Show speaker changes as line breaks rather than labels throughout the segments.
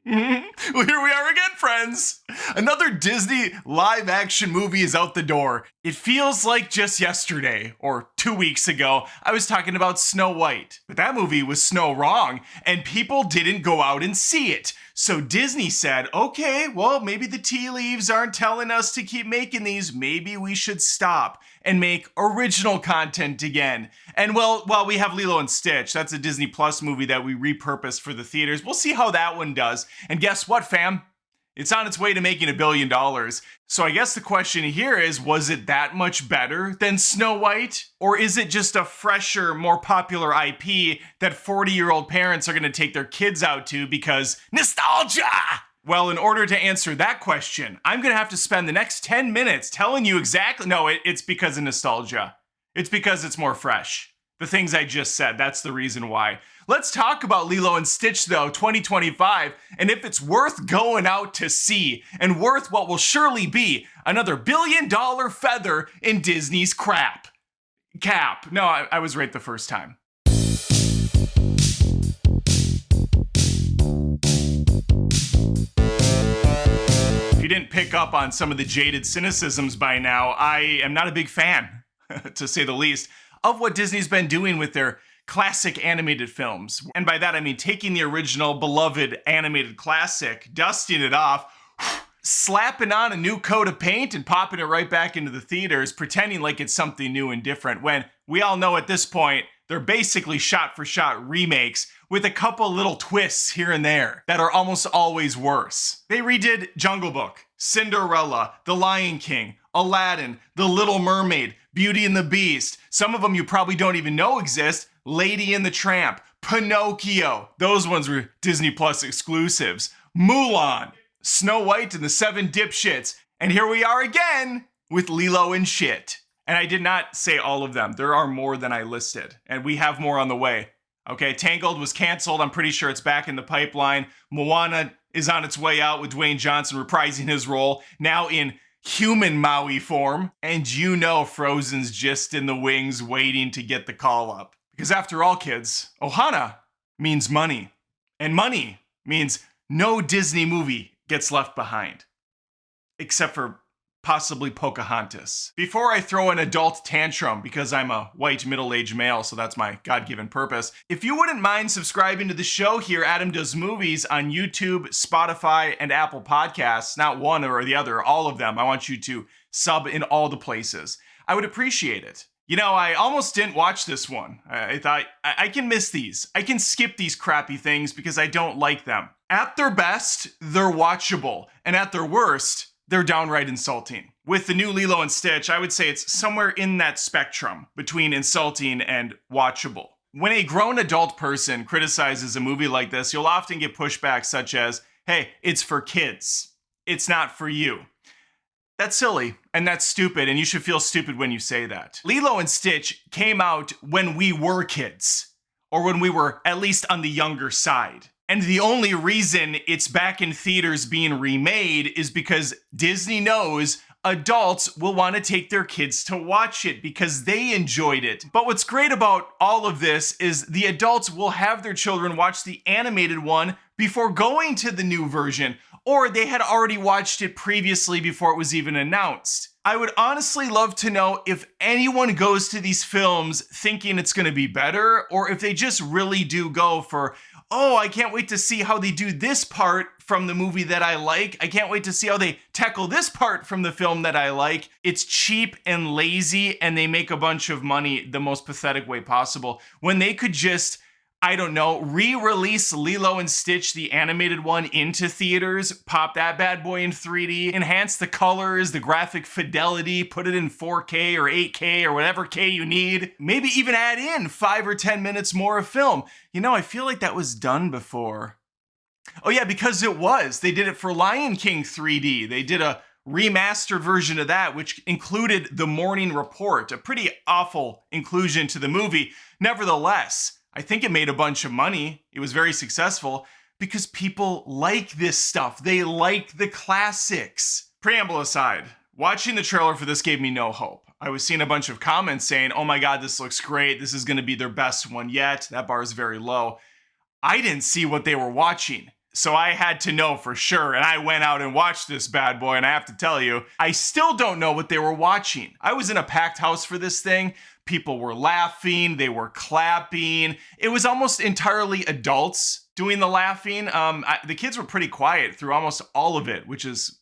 Well, here we are again, friends. Another Disney live-action movie is out the door. It feels like just yesterday, or 2 weeks ago, I was talking about Snow White. But that movie was Snow wrong, and people didn't go out and see it. So Disney said, okay, well, maybe the tea leaves aren't telling us to keep making these. Maybe we should stop and make original content again. And well, while we have Lilo and Stitch, that's a Disney Plus movie that we repurposed for the theaters. We'll see how that one does. And guess what, fam? It's on its way to making $1 billion. So I guess the question here is, was it that much better than Snow White? Or is it just a fresher, more popular IP that 40-year-old parents are gonna take their kids out to because nostalgia? Well, in order to answer that question, I'm gonna have to spend the next 10 minutes telling you exactly. No, it's because of nostalgia. It's because it's more fresh. The things I just said, that's the reason why. Let's talk about Lilo and Stitch, though, 2025, and if it's worth going out to see, and worth what will surely be another $1 billion feather in Disney's cap. No, I was right the first time. If you didn't pick up on some of the jaded cynicisms by now, I am not a big fan, to say the least, of what Disney's been doing with their classic animated films. And by that I mean taking the original beloved animated classic, dusting it off, slapping on a new coat of paint and popping it right back into the theaters, pretending like it's something new and different, when we all know at this point they're basically shot-for-shot remakes with a couple little twists here and there that are almost always worse. They redid Jungle Book, Cinderella, The Lion King, Aladdin, The Little Mermaid, Beauty and the Beast. Some of them you probably don't even know exist. Lady and the Tramp, Pinocchio. Those ones were Disney Plus exclusives. Mulan, Snow White and the Seven Dipshits. And here we are again with Lilo and Shit. And I did not say all of them. There are more than I listed. And we have more on the way. Okay, Tangled was canceled. I'm pretty sure it's back in the pipeline. Moana is on its way out with Dwayne Johnson reprising his role, now in human Maui form. And you know Frozen's just in the wings waiting to get the call up. Because after all, kids, Ohana means money. And money means no Disney movie gets left behind. Except for possibly Pocahontas. Before I throw an adult tantrum, because I'm a white middle-aged male, so that's my God-given purpose, if you wouldn't mind subscribing to the show here, Adam Does Movies, on YouTube, Spotify, and Apple Podcasts, not one or the other, all of them, I want you to sub in all the places. I would appreciate it. You know, I almost didn't watch this one. I thought, I can miss these. I can skip these crappy things because I don't like them. At their best, they're watchable. And at their worst, they're downright insulting. With the new Lilo and Stitch, I would say it's somewhere in that spectrum between insulting and watchable. When a grown adult person criticizes a movie like this, you'll often get pushback such as, hey, it's for kids. It's not for you. That's silly, and that's stupid, and you should feel stupid when you say that. Lilo and Stitch came out when we were kids, or when we were at least on the younger side. And the only reason it's back in theaters being remade is because Disney knows adults will want to take their kids to watch it because they enjoyed it. But what's great about all of this is the adults will have their children watch the animated one before going to the new version, or they had already watched it previously before it was even announced. I would honestly love to know if anyone goes to these films thinking it's going to be better, or if they just really do go for, oh, I can't wait to see how they do this part from the movie that I like. I can't wait to see how they tackle this part from the film that I like. It's cheap and lazy, and they make a bunch of money the most pathetic way possible, when they could just, I don't know, re-release Lilo and Stitch, the animated one, into theaters, pop that bad boy in 3D, enhance the colors, the graphic fidelity, put it in 4K or 8K or whatever K you need. Maybe even add in 5 or 10 minutes more of film. You know, I feel like that was done before. Oh yeah, because it was. They did it for Lion King 3D. They did a remastered version of that, which included The Morning Report, a pretty awful inclusion to the movie. Nevertheless, I think it made a bunch of money. It was very successful because people like this stuff. They like the classics. Preamble aside, watching the trailer for this gave me no hope. I was seeing a bunch of comments saying, oh my God, this looks great. This is going to be their best one yet. That bar is very low. I didn't see what they were watching. So I had to know for sure, and I went out and watched this bad boy, and I have to tell you, I still don't know what they were watching. I was in a packed house for this thing. People were laughing, they were clapping. It was almost entirely adults doing the laughing. The kids were pretty quiet through almost all of it, which is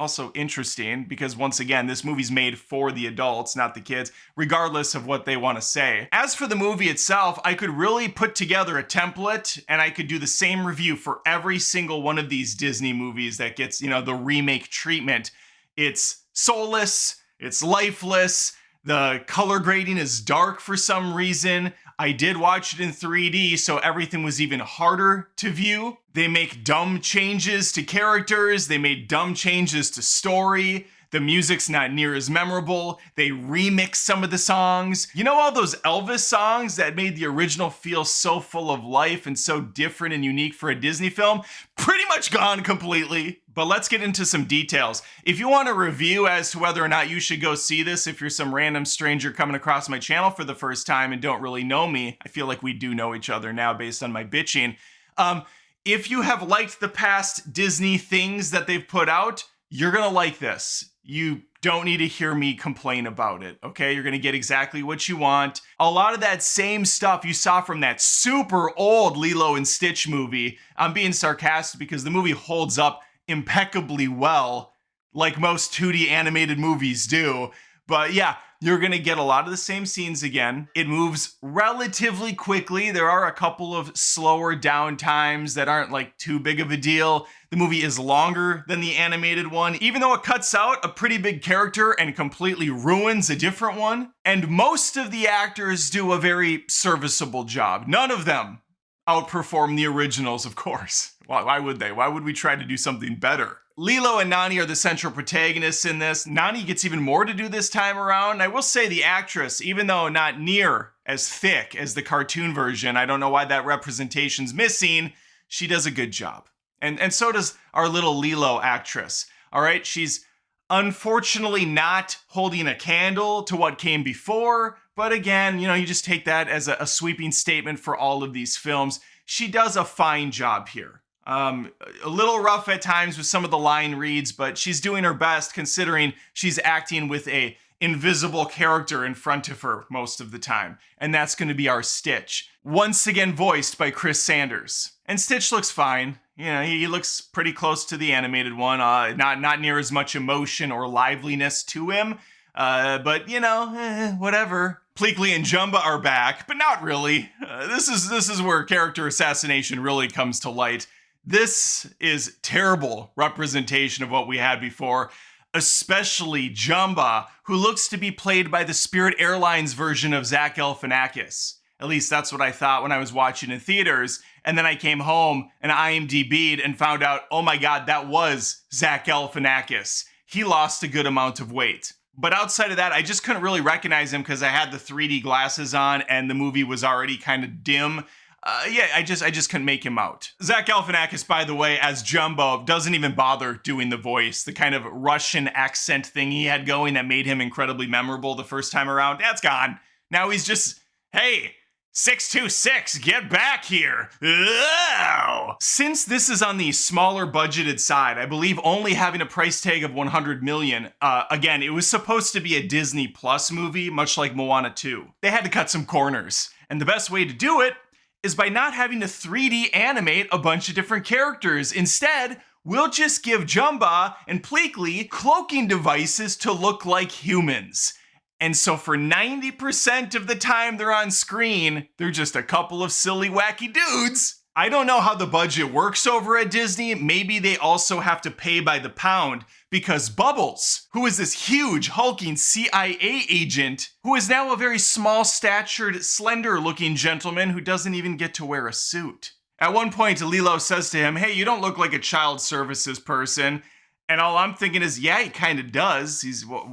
also interesting because, once again, this movie's made for the adults, not the kids, regardless of what they want to say. As for the movie itself, I could really put together a template and I could do the same review for every single one of these Disney movies that gets, the remake treatment. It's soulless, it's lifeless, the color grading is dark for some reason. I did watch it in 3D, so everything was even harder to view. They make dumb changes to characters. They made dumb changes to story. The music's not near as memorable. They remix some of the songs. You know all those Elvis songs that made the original feel so full of life and so different and unique for a Disney film? Pretty much gone completely. But let's get into some details. If you want a review as to whether or not you should go see this, if you're some random stranger coming across my channel for the first time and don't really know me, I feel like we do know each other now based on my bitching. If you have liked the past Disney things that they've put out, you're gonna like this. You don't need to hear me complain about it, okay? You're gonna get exactly what you want. A lot of that same stuff you saw from that super old Lilo and Stitch movie. I'm being sarcastic because the movie holds up impeccably well, like most 2D animated movies do. But yeah, you're gonna get a lot of the same scenes again. It moves relatively quickly. There are a couple of slower down times that aren't like too big of a deal. The movie is longer than the animated one, even though it cuts out a pretty big character and completely ruins a different one. And most of the actors do a very serviceable job. None of them outperform the originals, of course. Why would they? Why would we try to do something better? Lilo and Nani are the central protagonists in this. Nani gets even more to do this time around. I will say the actress, even though not near as thick as the cartoon version, I don't know why that representation's missing, she does a good job. And so does our little Lilo actress. All right, she's unfortunately not holding a candle to what came before, but again, you just take that as a sweeping statement for all of these films. She does a fine job here. A little rough at times with some of the line reads, but she's doing her best considering she's acting with a invisible character in front of her most of the time. And that's going to be our Stitch. Once again voiced by Chris Sanders. And Stitch looks fine. He looks pretty close to the animated one. Not near as much emotion or liveliness to him. But whatever. Pleakley and Jumba are back, but not really. This is where character assassination really comes to light. This is terrible representation of what we had before, especially Jumba, who looks to be played by the Spirit Airlines version of Zach Galifianakis. At least that's what I thought when I was watching in theaters. And then I came home and IMDb'd and found out, oh my God, that was Zach Galifianakis. He lost a good amount of weight. But outside of that, I just couldn't really recognize him because I had the 3D glasses on and the movie was already kind of dim. I just couldn't make him out. Zach Galifianakis, by the way, as Jumbo, doesn't even bother doing the voice. The kind of Russian accent thing he had going that made him incredibly memorable the first time around, that's gone. Now he's just, hey, 626, get back here. Ugh. Since this is on the smaller budgeted side, I believe only having a price tag of $100 million, again, it was supposed to be a Disney Plus movie, much like Moana 2. They had to cut some corners. And the best way to do it is by not having to 3D animate a bunch of different characters. Instead, we'll just give Jumba and Pleakley cloaking devices to look like humans. And so for 90% of the time they're on screen, they're just a couple of silly, wacky dudes. I don't know how the budget works over at Disney. Maybe they also have to pay by the pound because Bubbles, who is this huge, hulking CIA agent, who is now a very small-statured, slender-looking gentleman who doesn't even get to wear a suit. At one point, Lilo says to him, hey, you don't look like a child services person. And all I'm thinking is, yeah, he kind of does.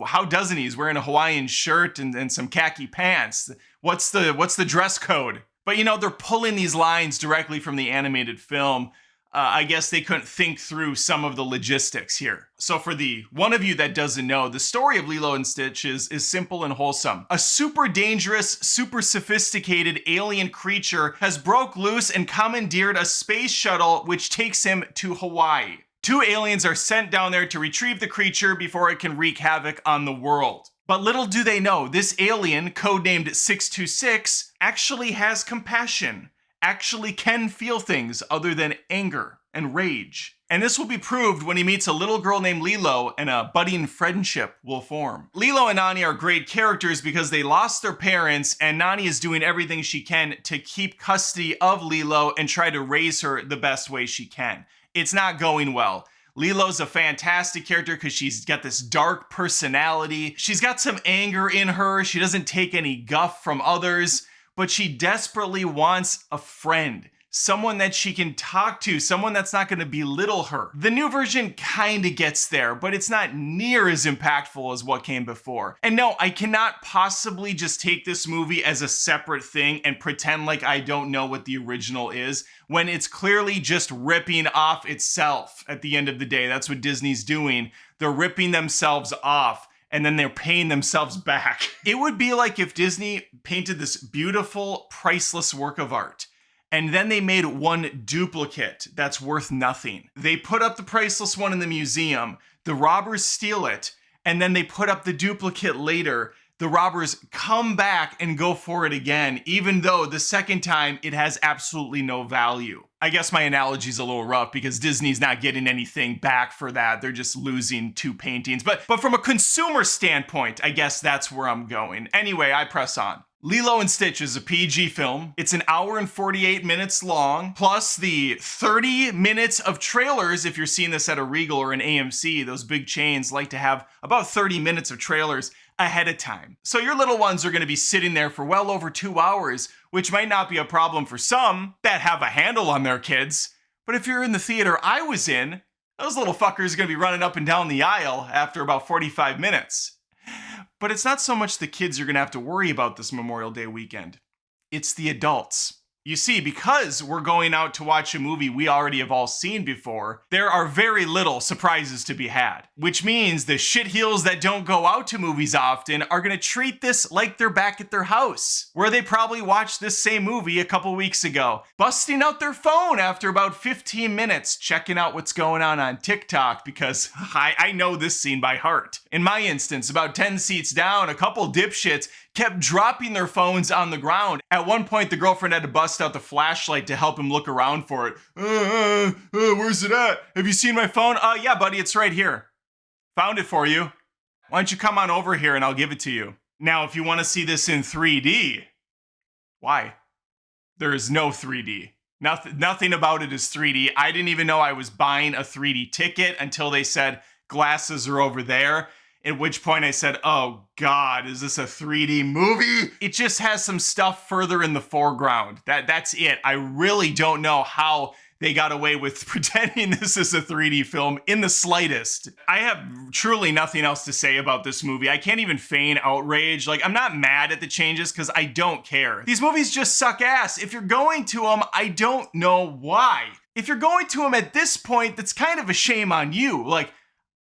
How doesn't he? He's wearing a Hawaiian shirt and some khaki pants. What's the dress code? But they're pulling these lines directly from the animated film. I guess they couldn't think through some of the logistics here. So for the one of you that doesn't know, the story of Lilo and Stitch is simple and wholesome. A super dangerous, super sophisticated alien creature has broke loose and commandeered a space shuttle which takes him to Hawaii. 2 aliens are sent down there to retrieve the creature before it can wreak havoc on the world. But little do they know, this alien, codenamed 626, actually has compassion, actually can feel things other than anger and rage. And this will be proved when he meets a little girl named Lilo and a budding friendship will form. Lilo and Nani are great characters because they lost their parents and Nani is doing everything she can to keep custody of Lilo and try to raise her the best way she can. It's not going well. Lilo's a fantastic character because she's got this dark personality. She's got some anger in her. She doesn't take any guff from others, but she desperately wants a friend. Someone that she can talk to, someone that's not going to belittle her. The new version kind of gets there, but it's not near as impactful as what came before. And no, I cannot possibly just take this movie as a separate thing and pretend like I don't know what the original is, when it's clearly just ripping off itself at the end of the day. That's what Disney's doing. They're ripping themselves off, and then they're paying themselves back. It would be like if Disney painted this beautiful, priceless work of art, and then they made one duplicate that's worth nothing. They put up the priceless one in the museum, the robbers steal it, and then they put up the duplicate later. The robbers come back and go for it again, even though the second time it has absolutely no value. I guess my analogy's a little rough because Disney's not getting anything back for that. They're just losing 2 paintings. But from a consumer standpoint, I guess that's where I'm going. Anyway, I press on. Lilo and Stitch is a PG film. It's an hour and 48 minutes long, plus the 30 minutes of trailers. If you're seeing this at a Regal or an AMC, those big chains like to have about 30 minutes of trailers ahead of time. So your little ones are going to be sitting there for well over 2 hours, which might not be a problem for some that have a handle on their kids. But if you're in the theater I was in, those little fuckers are going to be running up and down the aisle after about 45 minutes. But it's not so much the kids you're going to have to worry about this Memorial Day weekend. It's the adults. You see, because we're going out to watch a movie we already have all seen before, there are very little surprises to be had. Which means the shitheels that don't go out to movies often are gonna treat this like they're back at their house, where they probably watched this same movie a couple weeks ago, busting out their phone after about 15 minutes, checking out what's going on TikTok, because I know this scene by heart. In my instance, about 10 seats down, a couple dipshits kept dropping their phones on the ground. At one point, the girlfriend had to bust out the flashlight to help him look around for it. Where's it at? Have you seen my phone? Yeah, buddy, it's right here. Found it for you. Why don't you come on over here and I'll give it to you. Now, if you want to see this in 3D, why? There is no 3D. Nothing about it is 3D. I didn't even know I was buying a 3D ticket until they said glasses are over there. At which point I said, oh God, is this a 3D movie? It just has some stuff further in the foreground. That's it. I really don't know how they got away with pretending this is a 3D film in the slightest. I have truly nothing else to say about this movie. I can't even feign outrage. Like, I'm not mad at the changes because I don't care. These movies just suck ass. If you're going to them, I don't know why. If you're going to them at this point, that's kind of a shame on you. Like,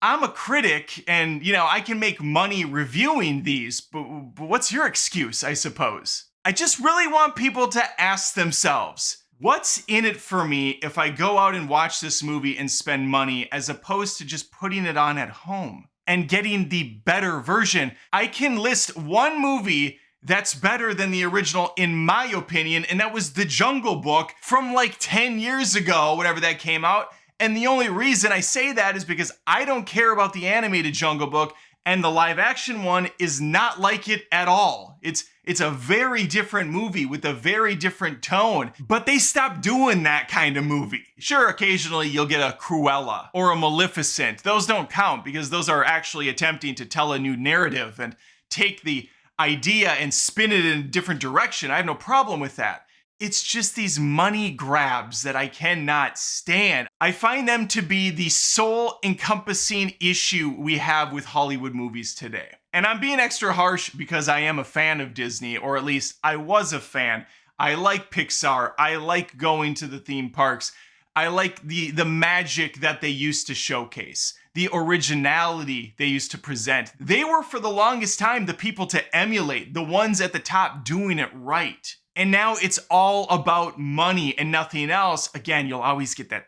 I'm a critic and, I can make money reviewing these, but what's your excuse, I suppose? I just really want people to ask themselves, what's in it for me if I go out and watch this movie and spend money as opposed to just putting it on at home and getting the better version? I can list one movie that's better than the original in my opinion, and that was The Jungle Book from like 10 years ago, whenever that came out. And the only reason I say that is because I don't care about the animated Jungle Book, and the live action one is not like it at all. It's a very different movie with a very different tone, but they stopped doing that kind of movie. Sure, occasionally you'll get a Cruella or a Maleficent. Those don't count because those are actually attempting to tell a new narrative and take the idea and spin it in a different direction. I have no problem with that. It's just these money grabs that I cannot stand. I find them to be the sole encompassing issue we have with Hollywood movies today. And I'm being extra harsh because I am a fan of Disney, or at least I was a fan. I like Pixar. I like going to the theme parks. I like the magic that they used to showcase, the originality they used to present. They were, for the longest time, the people to emulate, the ones at the top doing it right. And now it's all about money and nothing else. Again, you'll always get that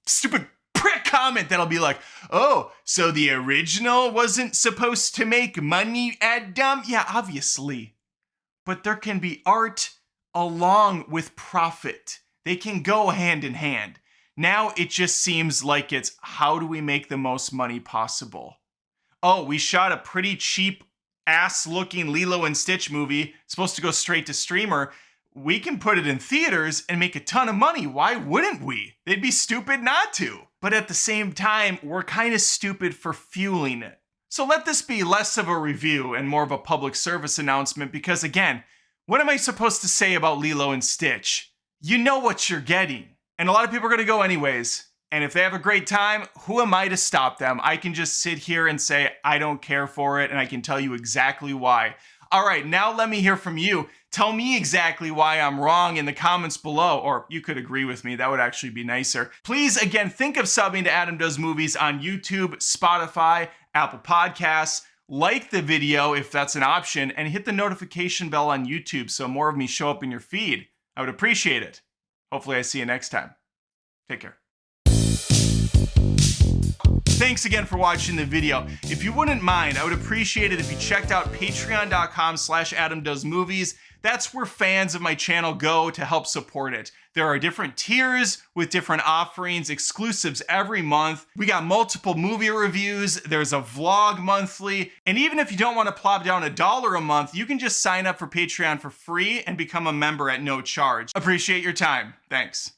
stupid prick comment that'll be like, oh, so the original wasn't supposed to make money, Adam? Yeah, obviously. But there can be art along with profit. They can go hand in hand. Now it just seems like it's, how do we make the most money possible? Oh, we shot a pretty cheap ass looking Lilo and Stitch movie, supposed to go straight to streamer. We can put it in theaters and make a ton of money. Why wouldn't we? They'd be stupid not to. But at the same time, we're kind of stupid for fueling it. So let this be less of a review and more of a public service announcement, because again, what am I supposed to say about Lilo and Stitch? You know what you're getting. And a lot of people are going to go anyways. And if they have a great time, who am I to stop them? I can just sit here and say, I don't care for it, and I can tell you exactly why. All right, now let me hear from you. Tell me exactly why I'm wrong in the comments below, or you could agree with me. That would actually be nicer. Please, again, think of subbing to Adam Does Movies on YouTube, Spotify, Apple Podcasts. Like the video if that's an option, and hit the notification bell on YouTube so more of me show up in your feed. I would appreciate it. Hopefully I see you next time. Take care. Thanks again for watching the video. If you wouldn't mind, I would appreciate it if you checked out patreon.com/AdamDoesMovies. That's where fans of my channel go to help support it. There are different tiers with different offerings, exclusives every month. We got multiple movie reviews. There's a vlog monthly. And even if you don't want to plop down $1 a month, you can just sign up for Patreon for free and become a member at no charge. Appreciate your time. Thanks.